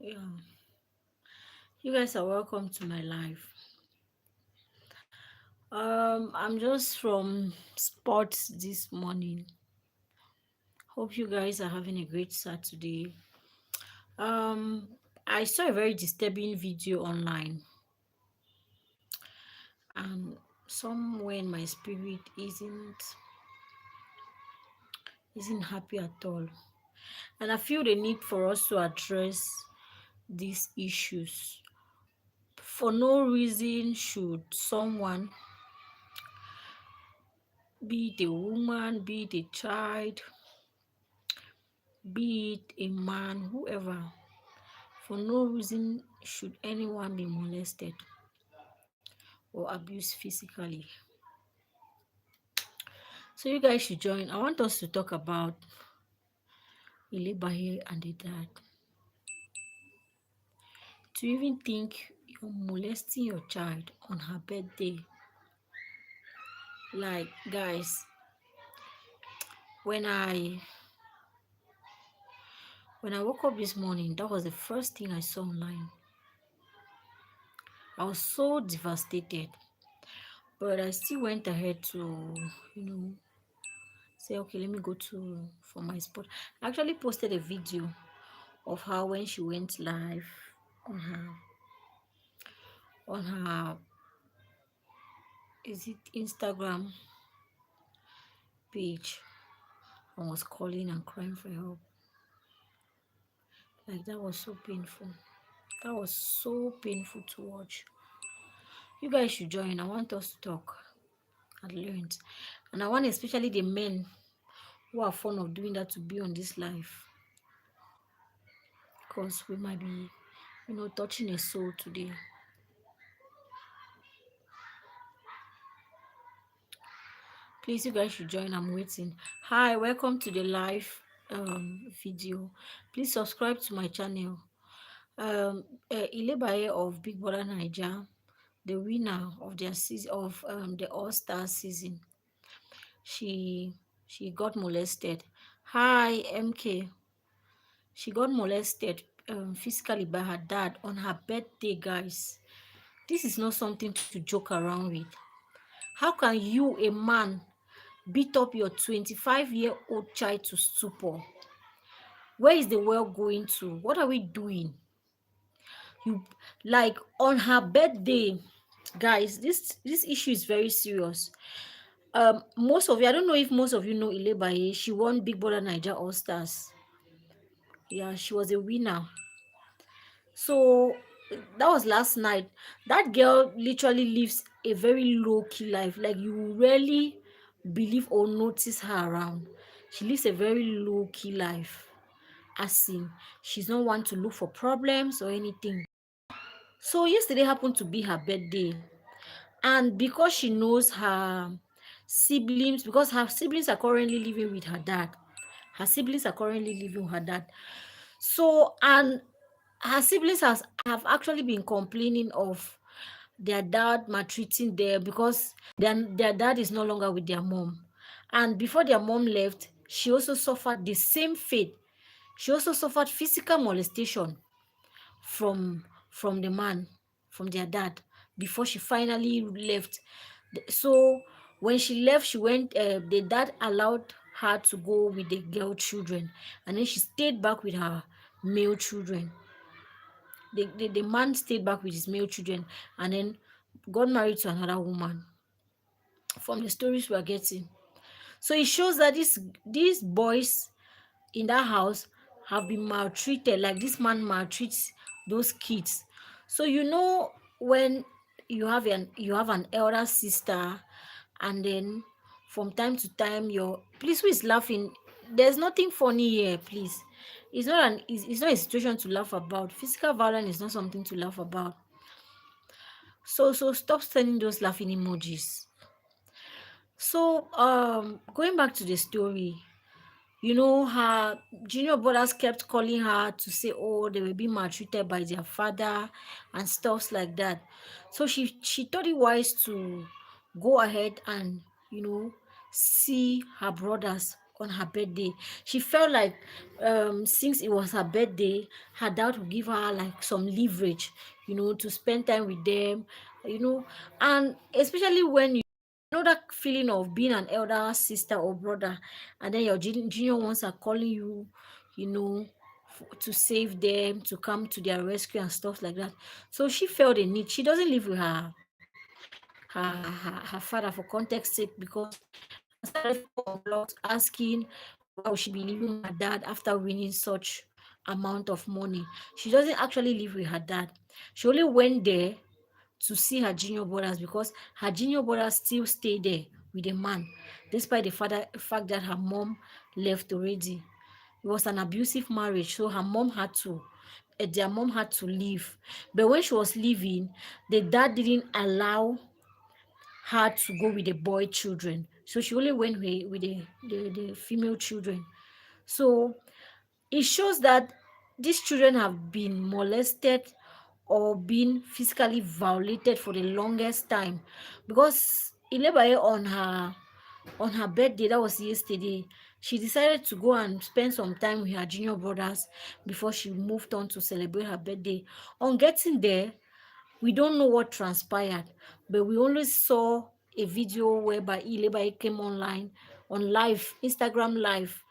Yeah, you guys are welcome to my life. I'm just from sports this morning. Hope you guys are having a great Saturday. Um, I saw a very disturbing video online, and somewhere in my spirit isn't happy at all. And I feel the need for us to address these issues. For no reason should someone, be it a woman, be it a child, be it a man, whoever, for no reason should anyone be molested or abused physically. So you guys should join. I want us to talk about illebaye and the dad. To even think you're molesting your child on her birthday. Like, guys, when I when I woke up this morning, that was the first thing I saw online. I was so devastated, but I still went ahead to, say, okay, let me go to for my spot. I actually posted a video of her when she went live on her is it Instagram page, and was calling and crying for help. Like, that was so painful. That was so painful to watch. You guys should join. I want us to talk and learn. And I want especially the men who are fond of doing that to be on this life. Because we might be, touching a soul today. Please, you guys should join. I'm waiting. Hi, welcome to the live video. Please subscribe to my channel. Illebaye of Big Brother Naija, the winner of their season of the All-Star season, she got molested. Hi, MK. She got molested physically by her dad on her birthday, guys. This is not something to joke around with. How can you, a man, beat up your 25-year-old child to stupor? Where is the world going to? What are we doing? You, like, on her birthday, guys, this issue is very serious. Most of you, I don't know if most of you know Illebaye. She won Big Brother Naija All Stars. Yeah, she was a winner. So that was last night. That girl literally lives a very low-key life. Like, you rarely believe or notice her around. She lives a very low-key life. As in, she's not one to look for problems or anything. So yesterday happened to be her birthday. And because she knows her siblings, because her siblings are currently living with her dad. Her siblings are currently living with her dad. So, and her siblings have actually been complaining of their dad maltreating them because their dad is no longer with their mom. And before their mom left, she also suffered the same fate. She also suffered physical molestation from the man, from their dad, before she finally left. So when she left, she went, the dad allowed her to go with the girl children, and then she stayed back with her male children. The man stayed back with his male children and then got married to another woman, from the stories we are getting. So it shows that these boys in that house have been maltreated. Like, this man maltreats those kids. So, when you have an elder sister, and then from time to time, please, who is laughing? There's nothing funny here, please. It's not a situation to laugh about. Physical violence is not something to laugh about. So stop sending those laughing emojis. So going back to the story, her junior brothers kept calling her to say, oh, they were being maltreated by their father and stuff like that. So she thought it wise to go ahead and see her brothers on her birthday. She felt like since it was her birthday, her dad would give her like some leverage, to spend time with them, and especially when you know that feeling of being an elder sister or brother, and then your junior ones are calling you, you know, to save them, to come to their rescue and stuff like that. So she felt the need. She doesn't live with her father for context sake, because her sister left unblocked, asking why would she be living with her dad after winning such amount of money. She doesn't actually live with her dad. She only went there to see her junior brothers, because her junior brothers still stay there with a man, despite the fact that her mom left already. It was an abusive marriage, so their mom had to leave. But when she was leaving, the dad didn't allow her to go with the boy children, so she only went with the female children. So it shows that these children have been molested or been physically violated for the longest time, because Ilebaye on her birthday, that was yesterday, she decided to go and spend some time with her junior brothers before she moved on to celebrate her birthday. On getting there, we don't know what transpired, but we only saw a video whereby Ilebaye came online, on live, Instagram live,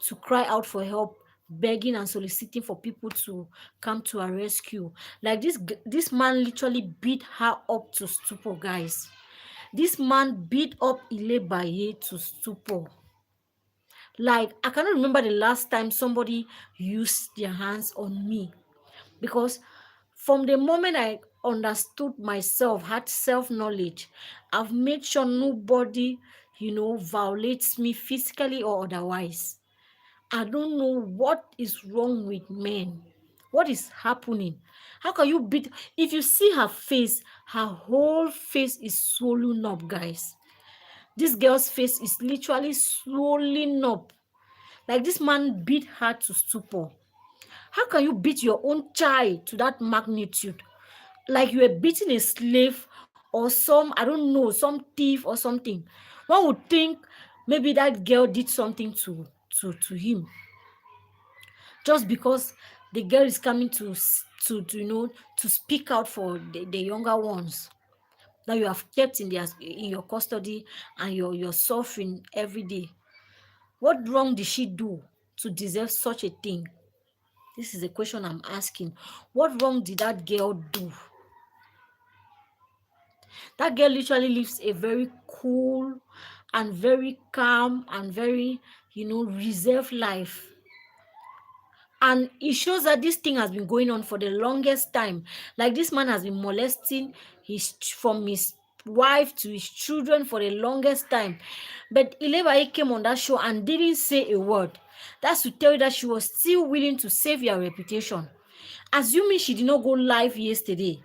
to cry out for help, begging and soliciting for people to come to her rescue. Like this man literally beat her up to stupor, guys. This man beat up Ilebaye to stupor. Like, I cannot remember the last time somebody used their hands on me, because from the moment I understood myself, had self-knowledge, I've made sure nobody, violates me physically or otherwise. I don't know what is wrong with men. What is happening? How can you beat? If you see her face, her whole face is swollen up, guys. This girl's face is literally swollen up. Like, this man beat her to stupor. How can you beat your own child to that magnitude? Like you were beating a slave or I don't know, some thief or something. One would think maybe that girl did something to him, just because the girl is coming to speak out for the younger ones that you have kept in your custody, and you're suffering every day. What wrong did she do to deserve such a thing? This is a question I'm asking. What wrong did that girl do? That girl literally lives a very cool and very calm and very, reserved life. And it shows that this thing has been going on for the longest time. Like, this man has been molesting from his wife to his children for the longest time. But Ilebaye came on that show and didn't say a word. That's to tell you that she was still willing to save your reputation. Assuming she did not go live yesterday,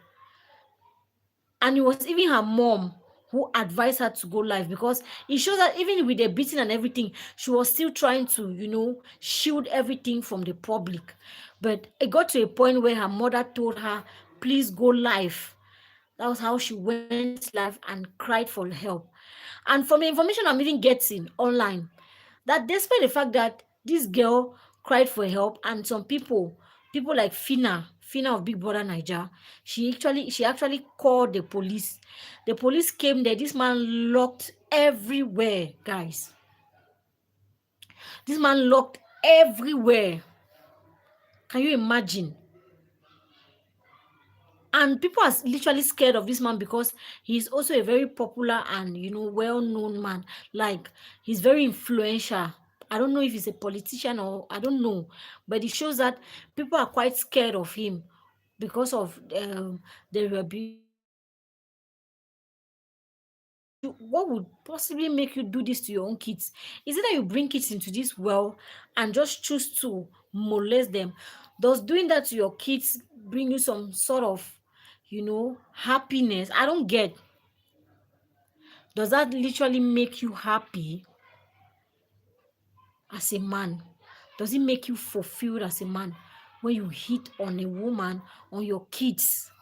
and it was even her mom who advised her to go live, because it shows that even with the beating and everything, she was still trying to, shield everything from the public. But it got to a point where her mother told her, please go live. That was how she went live and cried for help. And from the information I'm even getting online, that despite the fact that this girl cried for help, and some people like Fina of Big Brother Niger, she actually called the police. The police came there. This man locked everywhere, guys. This man locked everywhere. Can you imagine? And people are literally scared of this man, because he's also a very popular and, well-known man. Like, he's very influential. I don't know if he's a politician, or I don't know, but it shows that people are quite scared of him because of the what would possibly make you do this to your own kids? Is it that you bring kids into this world and just choose to molest them? Does doing that to your kids bring you some sort of, happiness? I don't get. Does that literally make you happy as a man? Does it make you fulfilled as a man when you hit on a woman, on your kids?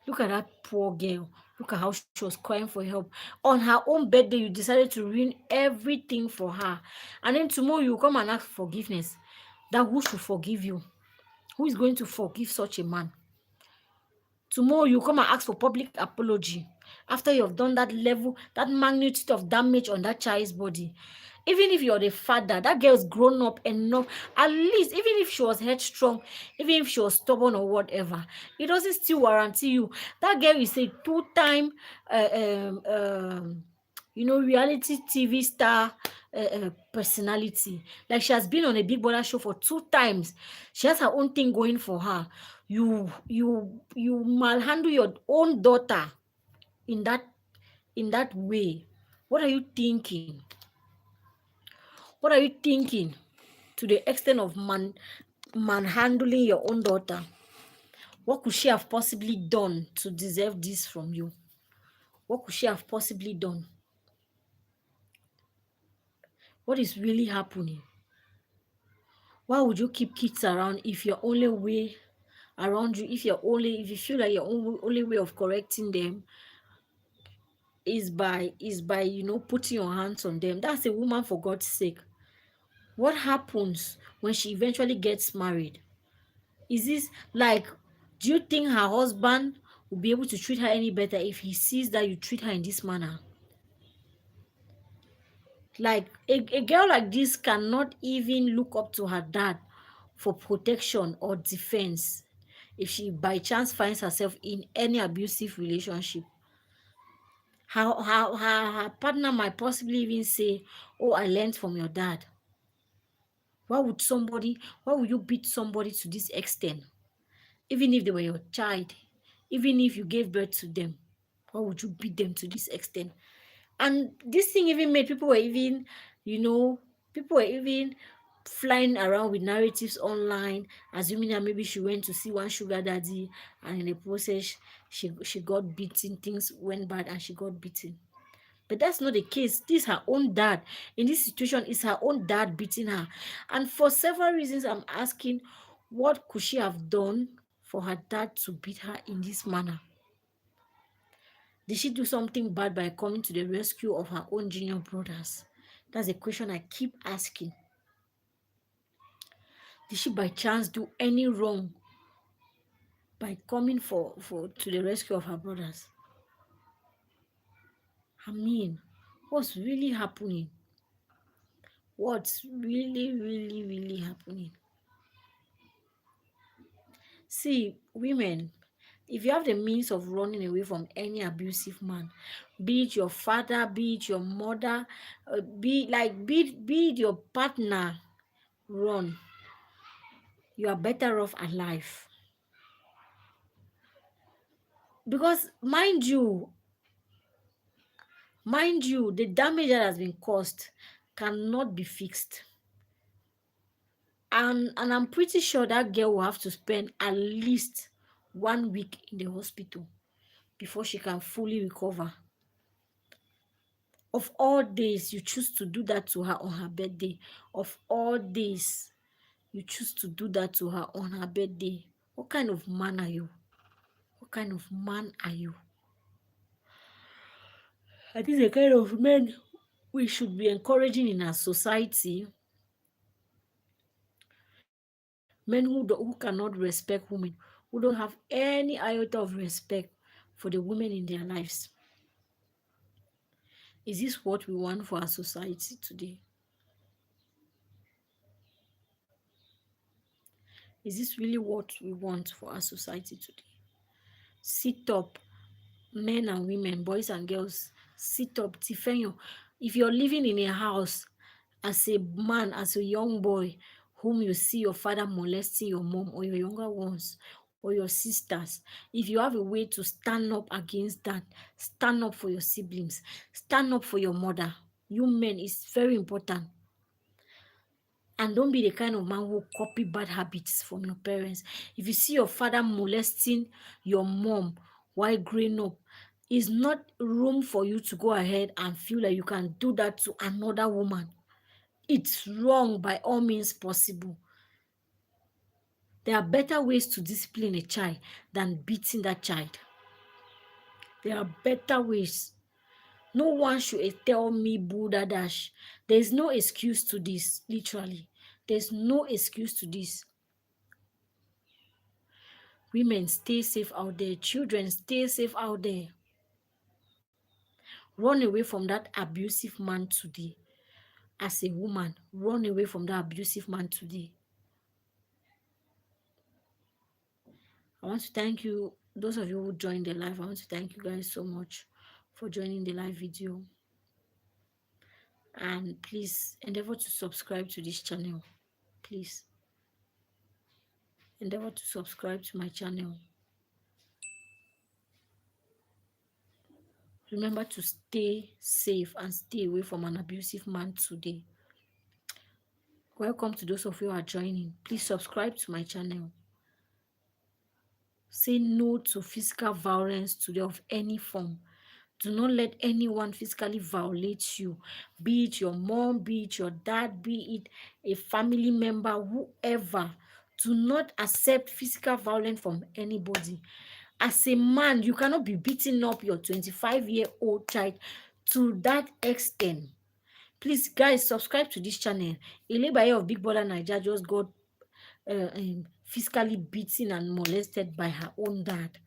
Look at that poor girl. Look at how she was crying for help. On her own birthday, you decided to ruin everything for her. And then tomorrow you come and ask for forgiveness. That who should forgive you? Who is going to forgive such a man? Tomorrow you come and ask for public apology after you have done that level, that magnitude of damage on that child's body. Even if you're the father, that girl's grown up enough. At least, even if she was headstrong, even if she was stubborn or whatever, it doesn't still warranty you. That girl is a two-time, uh, um, um, reality TV star personality. Like, she has been on a Big Brother show for 2 times. She has her own thing going for her. You malhandle your own daughter in that way. What are you thinking? What are you thinking to the extent of manhandling your own daughter? What could she have possibly done to deserve this from you? What could she have possibly done? What is really happening? Why would you keep kids around if your only way around you, if you feel like your only way of correcting them is by putting your hands on them? That's a woman, for God's sake. What happens when she eventually gets married? Is this like, do you think her husband will be able to treat her any better if he sees that you treat her in this manner? Like, a girl like this cannot even look up to her dad for protection or defense if she by chance finds herself in any abusive relationship. Her partner might possibly even say, oh, I learned from your dad. Why would you beat somebody to this extent? Even if they were your child, even if you gave birth to them, why would you beat them to this extent? And this thing even made you know, people were even flying around with narratives online, assuming that maybe she went to see one sugar daddy, and in the process, she got beaten, things went bad, and she got beaten. But that's not the case. This is her own dad. In this situation, it's her own dad beating her. And for several reasons, I'm asking, what could she have done for her dad to beat her in this manner? Did she do something bad by coming to the rescue of her own junior brothers? That's a question I keep asking. Did she by chance do any wrong by coming for to the rescue of her brothers? I mean, what's really happening? What's really, really, really happening? See, women, if you have the means of running away from any abusive man, be it your father, be it your mother, be it your partner, run. You are better off alive. Because mind you, the damage that has been caused cannot be fixed. And I'm pretty sure that girl will have to spend at least 1 week in the hospital before she can fully recover. Of all days, you choose to do that to her on her birthday. Of all days, you choose to do that to her on her birthday. What kind of man are you? What kind of man are you? I think the kind of men we should be encouraging in our society, men who cannot respect women, who don't have any iota of respect for the women in their lives. Is this what we want for our society today? Is this really what we want for our society today? Sit up, men and women, boys and girls, sit up, defend your. If you're living in a house as a man, as a young boy, whom you see your father molesting your mom or your younger ones or your sisters, if you have a way to stand up against that, stand up for your siblings, stand up for your mother. You men, is very important. And don't be the kind of man who copy bad habits from your parents. If you see your father molesting your mom while growing up, it's not room for you to go ahead and feel like you can do that to another woman. It's wrong by all means possible. There are better ways to discipline a child than beating that child. There are better ways. No one should tell me Buddha dash. There's no excuse to this, literally. There's no excuse to this. Women, stay safe out there. Children, stay safe out there. Run away from that abusive man today. As a woman, run away from that abusive man today. I want to thank you, those of you who joined the live. I want to thank you guys so much for joining the live video. And please endeavor to subscribe to this channel. Please endeavor to subscribe to my channel. Remember to stay safe and stay away from an abusive man today. Welcome to those of you who are joining. Please subscribe to my channel. Say no to physical violence today of any form. Do not let anyone physically violate you, be it your mom, be it your dad, be it a family member, whoever. Do not accept physical violence from anybody. As a man, you cannot be beating up your 25-year-old child to that extent. Please, guys, subscribe to this channel. Illebaye of Big Brother Naija just got physically beaten and molested by her own dad.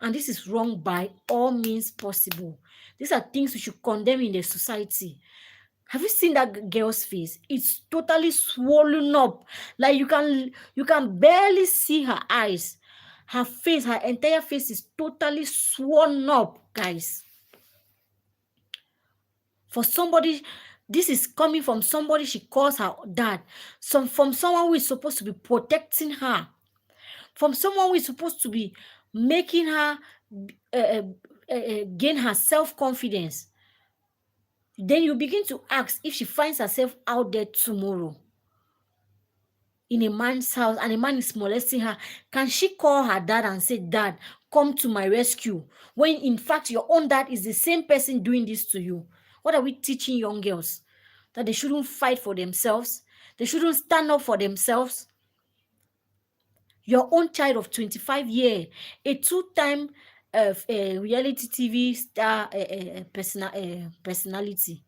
And this is wrong by all means possible. These are things we should condemn in the society. Have you seen that girl's face? It's totally swollen up. Like you can barely see her eyes. Her face, her entire face is totally swollen up, guys. For somebody, this is coming from somebody she calls her dad. From someone who is supposed to be protecting her. From someone who is supposed to be making her gain her self-confidence. Then you begin to ask if she finds herself out there tomorrow in a man's house and a man is molesting her, can she call her dad and say, "Dad, come to my rescue," when in fact your own dad is the same person doing this to you? What are we teaching young girls? That they shouldn't fight for themselves? They shouldn't stand up for themselves? Your own child of 25 years, a two-time reality TV star personality,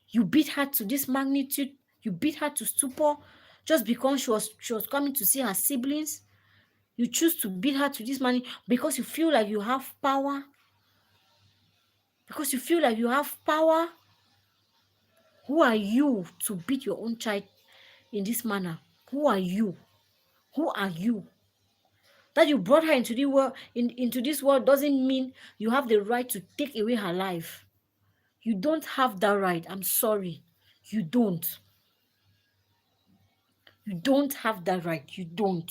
you beat her to this magnitude, you beat her to stupor just because she was coming to see her siblings. You choose to beat her to this money because you feel like you have power. Because you feel like you have power. Who are you to beat your own child in this manner? Who are you? Who are you? That you brought her into the world, into this world doesn't mean you have the right to take away her life. You don't have that right. I'm sorry. You don't. You don't have that right. You don't.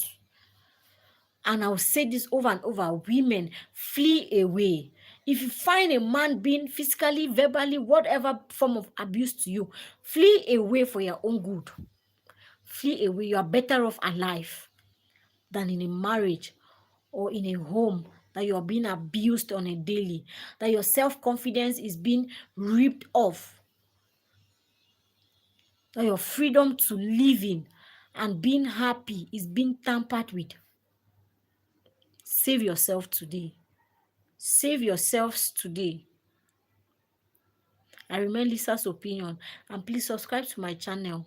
And I'll say this over and over. Women, flee away. If you find a man being physically, verbally, whatever form of abuse to you, flee away for your own good. Flee away. You are better off alive than in a marriage or in a home that you are being abused on a daily, that your self-confidence is being ripped off, that your freedom to live in and being happy is being tampered with. Save yourself today. Save yourselves today. I remain Lisa's opinion, and please subscribe to my channel,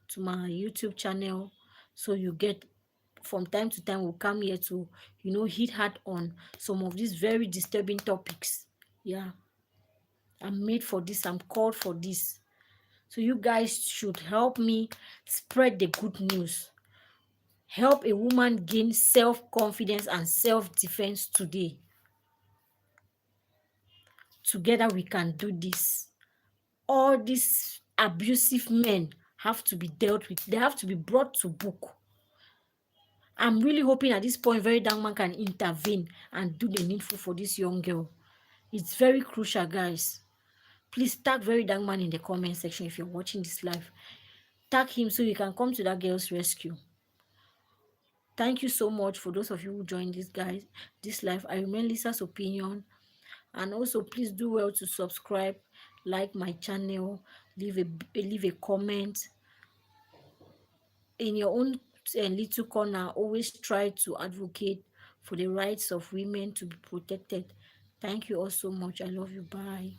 to my YouTube channel, so you get, from time to time we'll come here to, hit hard on some of these very disturbing topics. Yeah, I'm made for this. I'm called for this. So you guys should help me spread the good news. Help a woman gain self-confidence and self-defense today. Together we can do this. All these abusive men have to be dealt with. They have to be brought to book. I'm really hoping at this point Very Dark Man can intervene and do the needful for this young girl. It's very crucial, guys. Please tag Very Dark Man in the comment section if you're watching this live. Tag him so you can come to that girl's rescue. Thank you so much for those of you who joined this live. I remain Lisa's opinion. And also please do well to subscribe, like my channel, leave a comment. In your own little corner, always try to advocate for the rights of women to be protected. Thank you all so much. I love you. Bye.